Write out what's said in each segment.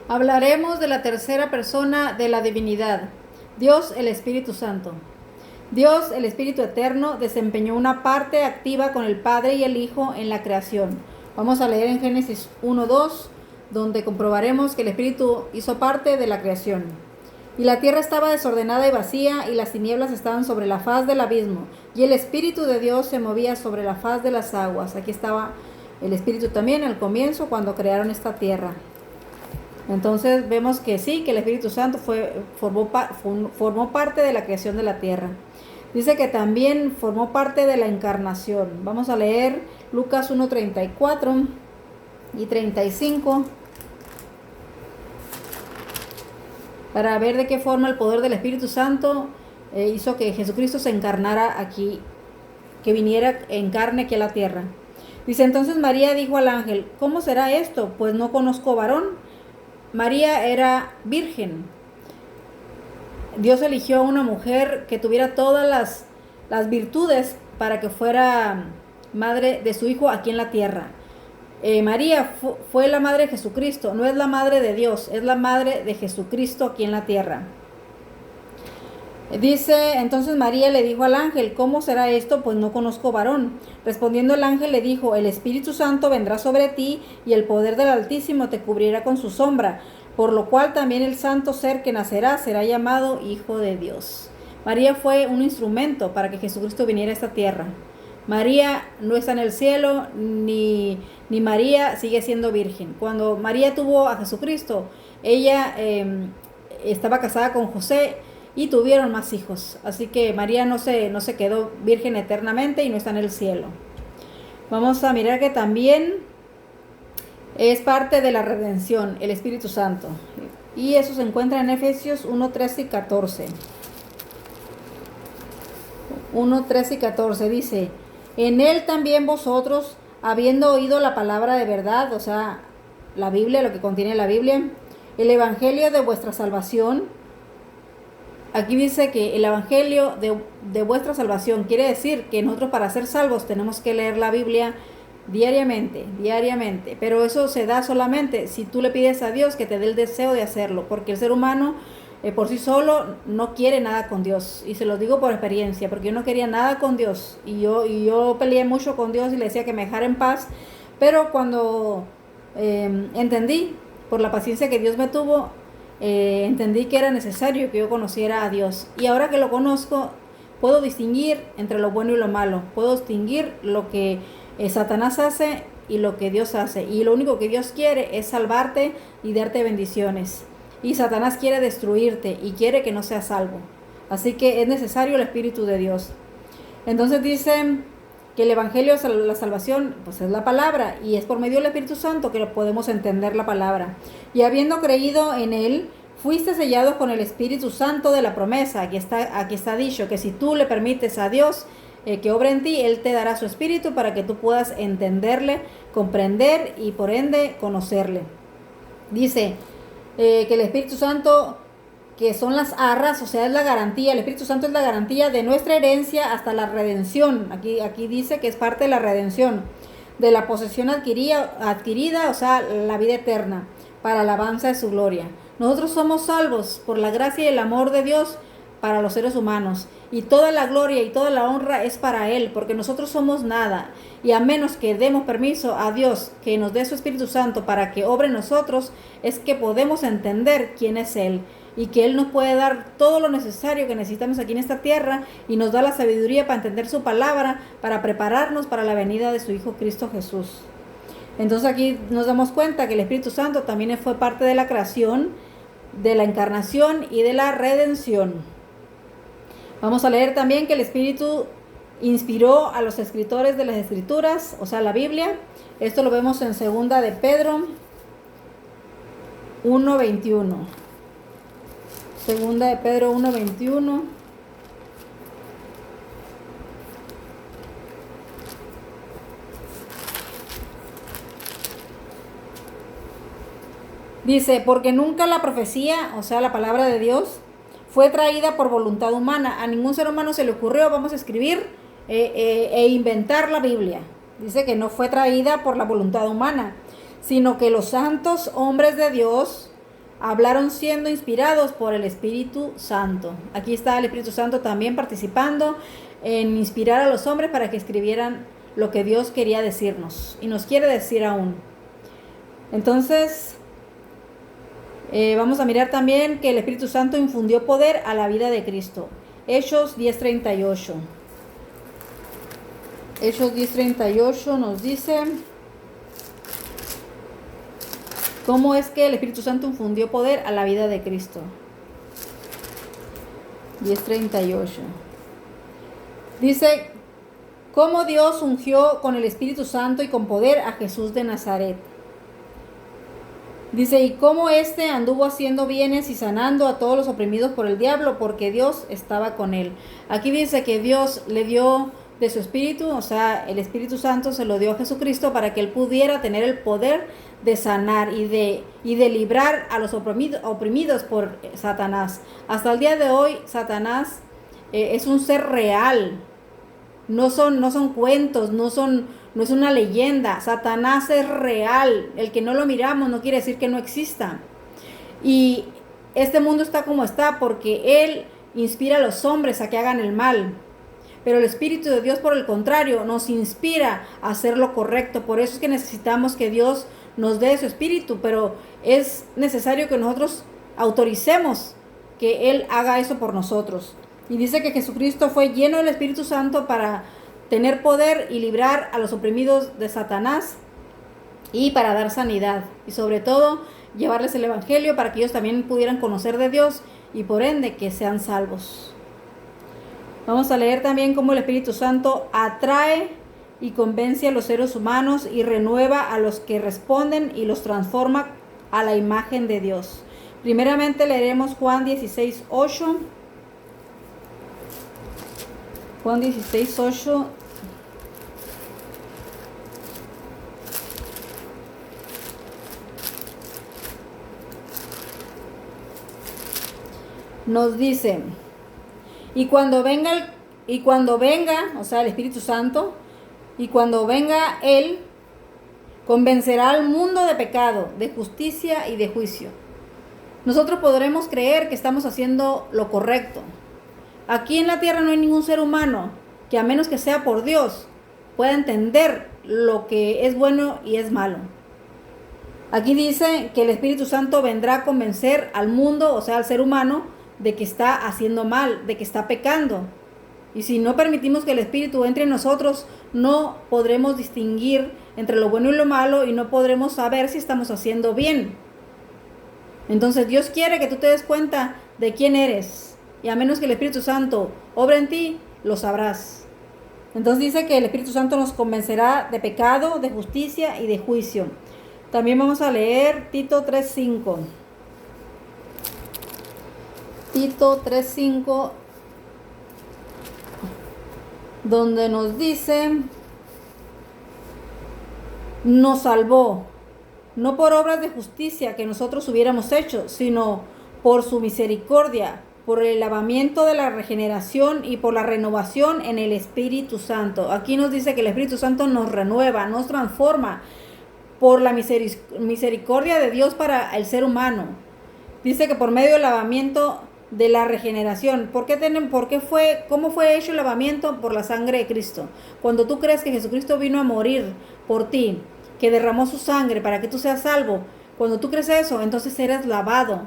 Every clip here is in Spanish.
Hablaremos de la tercera persona de la divinidad, Dios el Espíritu Santo. Dios, el Espíritu Eterno, desempeñó una parte activa con el Padre y el Hijo en la creación. Vamos a leer en Génesis 1:2, donde comprobaremos que el Espíritu hizo parte de la creación. Y la tierra estaba desordenada y vacía, y las tinieblas estaban sobre la faz del abismo, y el Espíritu de Dios se movía sobre la faz de las aguas. Aquí estaba el Espíritu también al comienzo, cuando crearon esta tierra. Entonces vemos que sí, que el Espíritu Santo formó parte de la creación de la tierra. Dice que también formó parte de la encarnación. Vamos a leer Lucas 1:34 y 35 para ver de qué forma el poder del Espíritu Santo hizo que Jesucristo se encarnara aquí, que viniera en carne aquí a la tierra. Dice, entonces María dijo al ángel, ¿cómo será esto? Pues no conozco varón. María era virgen. Dios eligió a una mujer que tuviera todas las virtudes para que fuera madre de su hijo aquí en la tierra. María fue la madre de Jesucristo, no es la madre de Dios, es la madre de Jesucristo aquí en la tierra. Dice, entonces María le dijo al ángel, ¿cómo será esto? Pues no conozco varón. Respondiendo el ángel le dijo, el Espíritu Santo vendrá sobre ti y el poder del Altísimo te cubrirá con su sombra, por lo cual también el santo ser que nacerá será llamado Hijo de Dios. María fue un instrumento para que Jesucristo viniera a esta tierra. María no está en el cielo, ni María sigue siendo virgen. Cuando María tuvo a Jesucristo, ella estaba casada con José, y tuvieron más hijos. Así que María no se quedó virgen eternamente y no está en el cielo. Vamos a mirar que también es parte de la redención, el Espíritu Santo. Y eso se encuentra en Efesios 1:13 y 14. 1:13 y 14 dice, en él también vosotros, habiendo oído la palabra de verdad, o sea, la Biblia, lo que contiene la Biblia, el evangelio de vuestra salvación. Aquí dice que el evangelio de vuestra salvación quiere decir que nosotros para ser salvos tenemos que leer la Biblia diariamente. Pero eso se da solamente si tú le pides a Dios que te dé el deseo de hacerlo, porque el ser humano por sí solo no quiere nada con Dios. Y se lo digo por experiencia, porque yo no quería nada con Dios. Y yo peleé mucho con Dios y le decía que me dejara en paz. Pero cuando entendí, por la paciencia que Dios me tuvo, entendí que era necesario que yo conociera a Dios. Y ahora que lo conozco, puedo distinguir entre lo bueno y lo malo. Puedo distinguir lo que Satanás hace y lo que Dios hace. Y lo único que Dios quiere es salvarte y darte bendiciones. Y Satanás quiere destruirte y quiere que no seas salvo. Así que es necesario el Espíritu de Dios. Entonces dice que el evangelio de la salvación pues es la palabra, y es por medio del Espíritu Santo que podemos entender la palabra. Y habiendo creído en él, fuiste sellados con el Espíritu Santo de la promesa. Aquí está dicho que si tú le permites a Dios que obre en ti, él te dará su Espíritu para que tú puedas entenderle, comprender y por ende conocerle. Dice que el Espíritu Santo, que son las arras, o sea, es la garantía. El Espíritu Santo es la garantía de nuestra herencia hasta la redención. Aquí dice que es parte de la redención, de la posesión adquirida, o sea, la vida eterna, para alabanza de su gloria. Nosotros somos salvos por la gracia y el amor de Dios para los seres humanos, y toda la gloria y toda la honra es para Él, porque nosotros somos nada, y a menos que demos permiso a Dios que nos dé su Espíritu Santo para que obre en nosotros, es que podemos entender quién es Él, y que Él nos puede dar todo lo necesario que necesitamos aquí en esta tierra, y nos da la sabiduría para entender su palabra, para prepararnos para la venida de su Hijo Cristo Jesús. Entonces aquí nos damos cuenta que el Espíritu Santo también fue parte de la creación, de la encarnación y de la redención. Vamos a leer también que el Espíritu inspiró a los escritores de las Escrituras, o sea, la Biblia. Esto lo vemos en 2 de Pedro 1:21. 2 de Pedro 1:21. Dice, porque nunca la profecía, o sea, la palabra de Dios, fue traída por voluntad humana. A ningún ser humano se le ocurrió, vamos a escribir e inventar la Biblia. Dice que no fue traída por la voluntad humana, sino que los santos hombres de Dios hablaron siendo inspirados por el Espíritu Santo. Aquí está el Espíritu Santo también participando en inspirar a los hombres para que escribieran lo que Dios quería decirnos y nos quiere decir aún. Entonces, vamos a mirar también que el Espíritu Santo infundió poder a la vida de Cristo. Hechos 10:38. Hechos 10:38 nos dice cómo es que el Espíritu Santo infundió poder a la vida de Cristo. 10:38. Dice, cómo Dios ungió con el Espíritu Santo y con poder a Jesús de Nazaret. Dice, y cómo éste anduvo haciendo bienes y sanando a todos los oprimidos por el diablo, porque Dios estaba con él. Aquí dice que Dios le dio de su Espíritu, o sea, el Espíritu Santo se lo dio a Jesucristo para que él pudiera tener el poder de sanar y de librar a los oprimidos por Satanás. Hasta el día de hoy, Satanás es un ser real. No son cuentos, no es una leyenda. Satanás es real. El que no lo miramos no quiere decir que no exista. Y este mundo está como está porque él inspira a los hombres a que hagan el mal. Pero el Espíritu de Dios, por el contrario, nos inspira a hacer lo correcto. Por eso es que necesitamos que Dios nos dé su Espíritu. Pero es necesario que nosotros autoricemos que Él haga eso por nosotros. Y dice que Jesucristo fue lleno del Espíritu Santo para tener poder y librar a los oprimidos de Satanás y para dar sanidad. Y sobre todo, llevarles el Evangelio para que ellos también pudieran conocer de Dios y por ende que sean salvos. Vamos a leer también cómo el Espíritu Santo atrae y convence a los seres humanos y renueva a los que responden y los transforma a la imagen de Dios. Primeramente leeremos Juan 16:8. Juan 16:8. Nos dice, y cuando venga, o sea, el Espíritu Santo, y cuando venga Él, convencerá al mundo de pecado, de justicia y de juicio. Nosotros podremos creer que estamos haciendo lo correcto. Aquí en la tierra no hay ningún ser humano que, a menos que sea por Dios, pueda entender lo que es bueno y es malo. Aquí dice que el Espíritu Santo vendrá a convencer al mundo, o sea, al ser humano, de que está haciendo mal, de que está pecando. Y si no permitimos que el Espíritu entre en nosotros, no podremos distinguir entre lo bueno y lo malo y no podremos saber si estamos haciendo bien. Entonces Dios quiere que tú te des cuenta de quién eres. Y a menos que el Espíritu Santo obre en ti, lo sabrás. Entonces dice que el Espíritu Santo nos convencerá de pecado, de justicia y de juicio. También vamos a leer Tito 3:5. Tito 3:5, donde nos dice, nos salvó, no por obras de justicia que nosotros hubiéramos hecho, sino por su misericordia, por el lavamiento de la regeneración y por la renovación en el Espíritu Santo. Aquí nos dice que el Espíritu Santo nos renueva, nos transforma por la misericordia de Dios para el ser humano. Dice que por medio del lavamiento de la regeneración. ¿Cómo fue hecho el lavamiento? Por la sangre de Cristo. Cuando tú crees que Jesucristo vino a morir por ti, que derramó su sangre para que tú seas salvo, cuando tú crees eso, entonces eres lavado.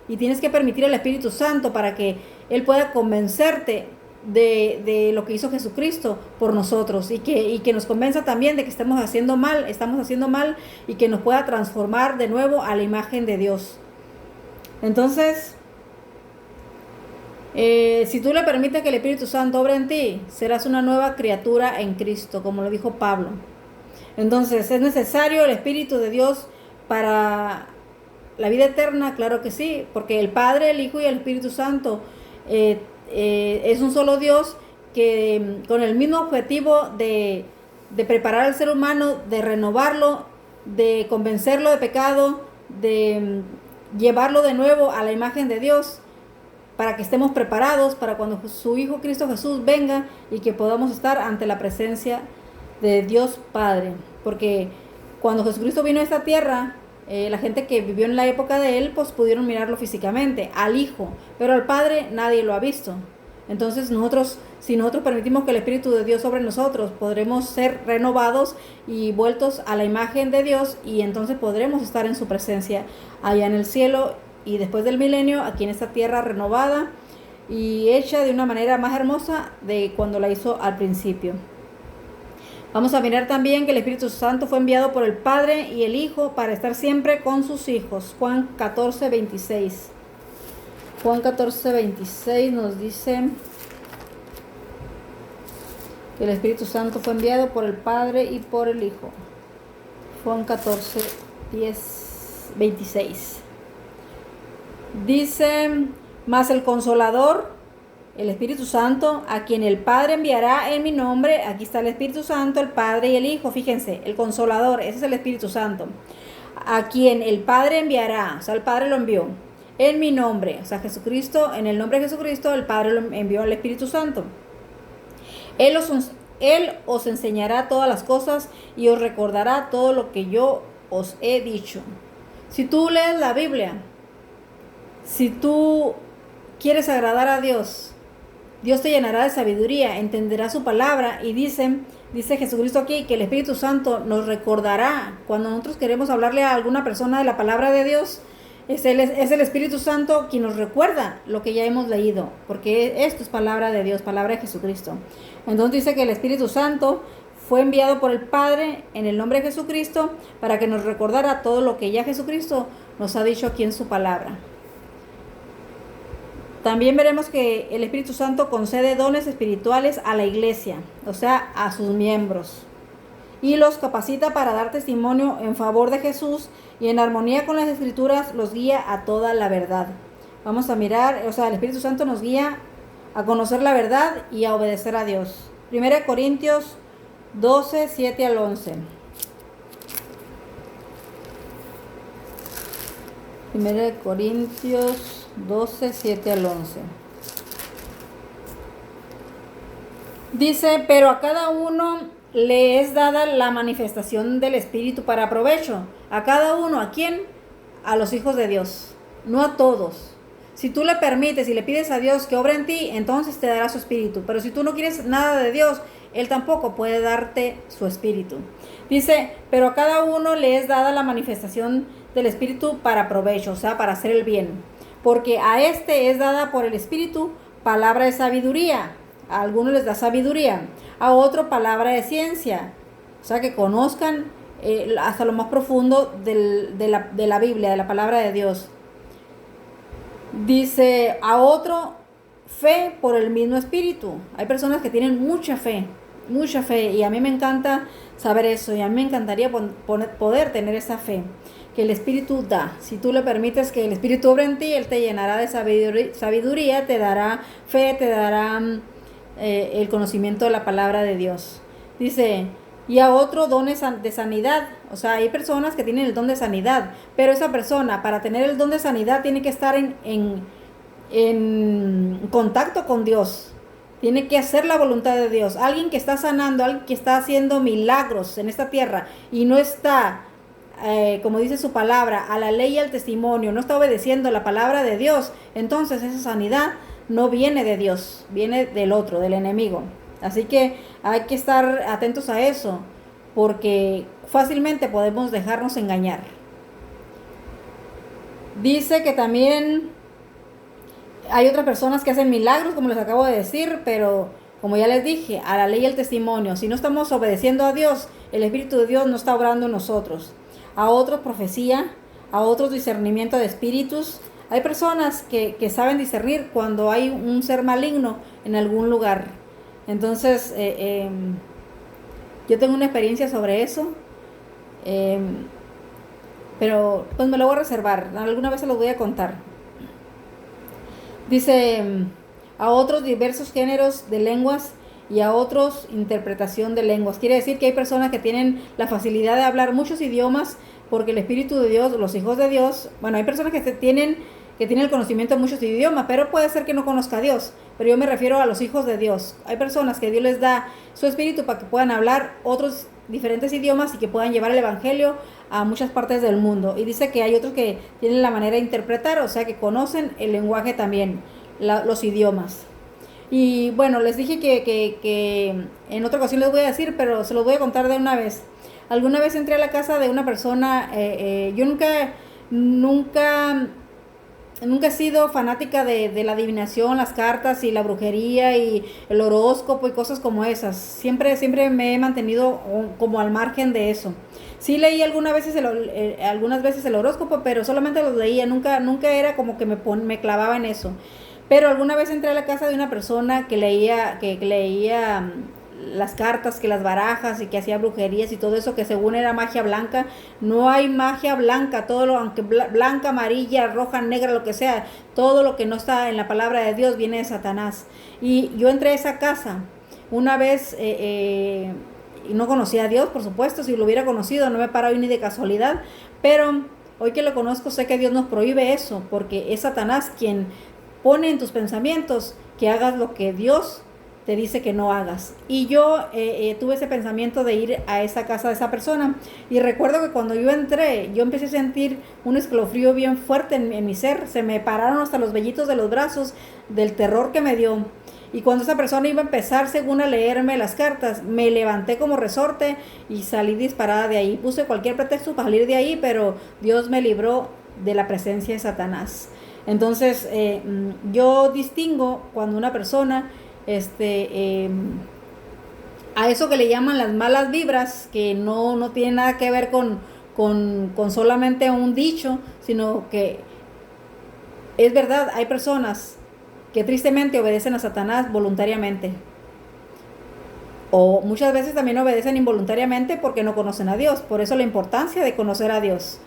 Y tienes que permitir al Espíritu Santo para que Él pueda convencerte de lo que hizo Jesucristo por nosotros y que nos convenza también de que estamos haciendo mal y que nos pueda transformar de nuevo a la imagen de Dios. Entonces, si tú le permites que el Espíritu Santo obre en ti, serás una nueva criatura en Cristo, como lo dijo Pablo. Entonces, ¿es necesario el Espíritu de Dios para la vida eterna? Claro que sí, porque el Padre, el Hijo y el Espíritu Santo es un solo Dios que con el mismo objetivo de preparar al ser humano, de renovarlo, de convencerlo de pecado, de llevarlo de nuevo a la imagen de Dios, para que estemos preparados para cuando su Hijo Cristo Jesús venga y que podamos estar ante la presencia de Dios Padre. Porque cuando Jesucristo vino a esta tierra, La gente que vivió en la época de él, pues pudieron mirarlo físicamente, al Hijo, pero al Padre nadie lo ha visto. Entonces nosotros, si nosotros permitimos que el Espíritu de Dios sobre nosotros, podremos ser renovados y vueltos a la imagen de Dios, y entonces podremos estar en su presencia allá en el cielo y después del milenio aquí en esta tierra renovada y hecha de una manera más hermosa de cuando la hizo al principio. Vamos a mirar también que el Espíritu Santo fue enviado por el Padre y el Hijo para estar siempre con sus hijos. Juan 14:26. Juan 14:26 nos dice que el Espíritu Santo fue enviado por el Padre y por el Hijo. Juan 14:26. Dice, mas el Consolador, el Espíritu Santo, a quien el Padre enviará en mi nombre. Aquí está el Espíritu Santo, el Padre y el Hijo. Fíjense, el Consolador, ese es el Espíritu Santo. A quien el Padre enviará, o sea, el Padre lo envió en mi nombre, o sea, Jesucristo, en el nombre de Jesucristo, el Padre lo envió al Espíritu Santo. Él os enseñará todas las cosas y os recordará todo lo que yo os he dicho. Si tú lees la Biblia, si tú quieres agradar a Dios, Dios te llenará de sabiduría, entenderá su palabra, y dice Jesucristo aquí que el Espíritu Santo nos recordará. Cuando nosotros queremos hablarle a alguna persona de la palabra de Dios, es el Espíritu Santo quien nos recuerda lo que ya hemos leído, porque esto es palabra de Dios, palabra de Jesucristo. Entonces dice que el Espíritu Santo fue enviado por el Padre en el nombre de Jesucristo para que nos recordara todo lo que ya Jesucristo nos ha dicho aquí en su palabra. También veremos que el Espíritu Santo concede dones espirituales a la iglesia, o sea, a sus miembros, y los capacita para dar testimonio en favor de Jesús, y en armonía con las Escrituras los guía a toda la verdad. Vamos a mirar, o sea, el Espíritu Santo nos guía a conocer la verdad y a obedecer a Dios. 1 Corintios 12, 7 al 11. 1 Corintios 12, 7 al 11. Dice, pero a cada uno le es dada la manifestación del Espíritu para provecho. A cada uno, ¿a quién? A los hijos de Dios, no a todos. Si tú le permites y le pides a Dios que obre en ti, entonces te dará su Espíritu. Pero si tú no quieres nada de Dios, Él tampoco puede darte su Espíritu. Dice, pero a cada uno le es dada la manifestación del Espíritu para provecho, o sea, para hacer el bien. Porque a este es dada por el Espíritu palabra de sabiduría. A algunos les da sabiduría, a otro palabra de ciencia. O sea, que conozcan hasta lo más profundo de la Biblia, de la palabra de Dios. Dice, a otro fe por el mismo Espíritu. Hay personas que tienen mucha fe, y a mí me encanta saber eso, y a mí me encantaría poder tener esa fe que el Espíritu da. Si tú le permites que el Espíritu obre en ti, Él te llenará de sabiduría, te dará fe, te dará el conocimiento de la palabra de Dios. Dice, y a otro dones de sanidad. O sea, hay personas que tienen el don de sanidad, pero esa persona, para tener el don de sanidad, tiene que estar en contacto con Dios. Tiene que hacer la voluntad de Dios. Alguien que está sanando, alguien que está haciendo milagros en esta tierra y no está, como dice su palabra, a la ley y al testimonio, no está obedeciendo la palabra de Dios, entonces esa sanidad no viene de Dios, viene del otro, del enemigo. Así que hay que estar atentos a eso, porque fácilmente podemos dejarnos engañar. Dice que también hay otras personas que hacen milagros, como les acabo de decir, pero como ya les dije, a la ley y al testimonio. Si no estamos obedeciendo a Dios, el Espíritu de Dios no está obrando en nosotros. A otros profecía, a otros discernimiento de espíritus. Hay personas que saben discernir cuando hay un ser maligno en algún lugar. Entonces, yo tengo una experiencia sobre eso, pero pues me lo voy a reservar. Alguna vez se los voy a contar. Dice, a otros diversos géneros de lenguas y a otros interpretación de lenguas. Quiere decir que hay personas que tienen la facilidad de hablar muchos idiomas porque el Espíritu de Dios, los hijos de Dios, bueno, hay personas que tienen el conocimiento de muchos idiomas, pero puede ser que no conozca a Dios. Pero yo me refiero a los hijos de Dios. Hay personas que Dios les da su Espíritu para que puedan hablar otros diferentes idiomas y que puedan llevar el evangelio a muchas partes del mundo. Y dice que hay otros que tienen la manera de interpretar, o sea que conocen el lenguaje también, los idiomas. Y bueno, les dije que en otra ocasión les voy a decir, pero se los voy a contar de una vez. Alguna vez entré a la casa de una persona, yo nunca he sido fanática de la adivinación, las cartas y la brujería y el horóscopo y cosas como esas. Siempre me he mantenido como al margen de eso. Sí leí algunas veces el horóscopo, pero solamente los leía, nunca era como que me clavaba en eso. Pero alguna vez entré a la casa de una persona que leía las cartas, que las barajas y que hacía brujerías y todo eso, que según era magia blanca. No hay magia blanca, todo lo, aunque blanca, amarilla, roja, negra, lo que sea, todo lo que no está en la palabra de Dios viene de Satanás. Y yo entré a esa casa una vez y no conocía a Dios, por supuesto. Si lo hubiera conocido no me paro hoy ni de casualidad, pero hoy que lo conozco sé que Dios nos prohíbe eso, porque es Satanás quien pone en tus pensamientos que hagas lo que Dios te dice que no hagas. Y yo tuve ese pensamiento de ir a esa casa de esa persona, y recuerdo que cuando yo entré, yo empecé a sentir un escalofrío bien fuerte en mi ser. Se me pararon hasta los vellitos de los brazos del terror que me dio. Y cuando esa persona iba a empezar, según a leerme las cartas, me levanté como resorte y salí disparada de ahí. Puse cualquier pretexto para salir de ahí, pero Dios me libró de la presencia de Satanás. Entonces, yo distingo cuando una persona a eso que le llaman las malas vibras, que no tiene nada que ver con solamente un dicho, sino que es verdad. Hay personas que tristemente obedecen a Satanás voluntariamente, o muchas veces también obedecen involuntariamente porque no conocen a Dios. Por eso la importancia de conocer a Dios.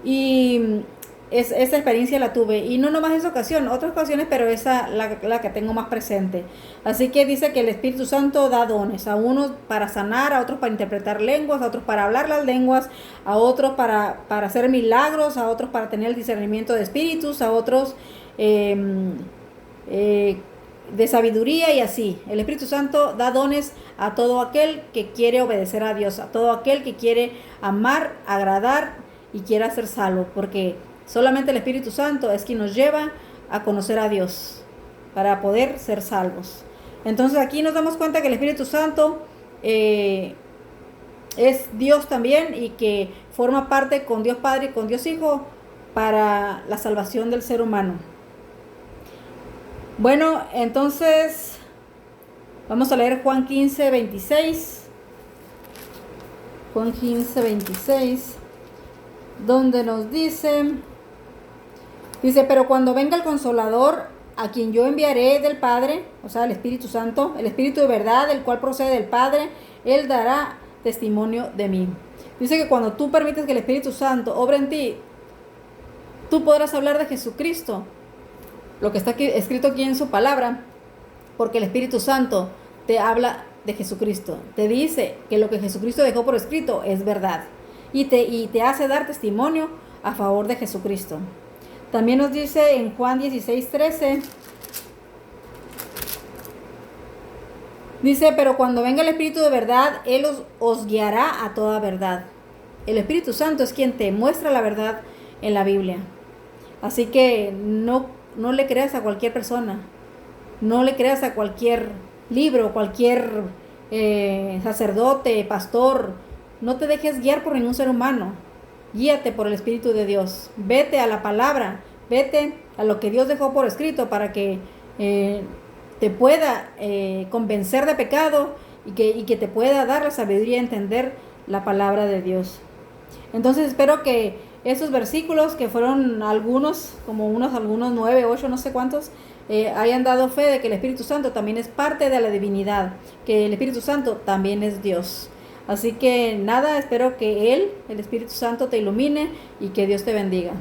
Y esa experiencia la tuve, y no nomás esa ocasión, otras ocasiones, pero esa la que tengo más presente. Así que dice que el Espíritu Santo da dones, a unos para sanar, a otros para interpretar lenguas, a otros para hablar las lenguas, a otros para hacer milagros, a otros para tener el discernimiento de espíritus, a otros de sabiduría, y así. El Espíritu Santo da dones a todo aquel que quiere obedecer a Dios, a todo aquel que quiere amar, agradar y quiera ser salvo, porque solamente el Espíritu Santo es quien nos lleva a conocer a Dios para poder ser salvos. Entonces aquí nos damos cuenta que el Espíritu Santo es Dios también, y que forma parte con Dios Padre y con Dios Hijo para la salvación del ser humano. Bueno, entonces vamos a leer Juan 15:26. Juan 15:26, donde nos dice, pero cuando venga el Consolador, a quien yo enviaré del Padre, o sea, el Espíritu Santo, el Espíritu de verdad, el cual procede del Padre, Él dará testimonio de mí. Dice que cuando tú permites que el Espíritu Santo obre en ti, tú podrás hablar de Jesucristo, lo que está escrito aquí en su palabra, porque el Espíritu Santo te habla de Jesucristo. Te dice que lo que Jesucristo dejó por escrito es verdad, y te hace dar testimonio a favor de Jesucristo. También nos dice en Juan 16:13, dice, pero cuando venga el Espíritu de verdad, Él os guiará a toda verdad. El Espíritu Santo es quien te muestra la verdad en la Biblia. Así que no le creas a cualquier persona, no le creas a cualquier libro, cualquier sacerdote, pastor. No te dejes guiar por ningún ser humano. Guíate por el Espíritu de Dios. Vete a la palabra, vete a lo que Dios dejó por escrito, para que te pueda convencer de pecado, y que te pueda dar la sabiduría de entender la palabra de Dios. Entonces espero que esos versículos, que fueron algunos 9, 8, no sé cuántos, hayan dado fe de que el Espíritu Santo también es parte de la divinidad, que el Espíritu Santo también es Dios. Así que nada, espero que el Espíritu Santo te ilumine y que Dios te bendiga.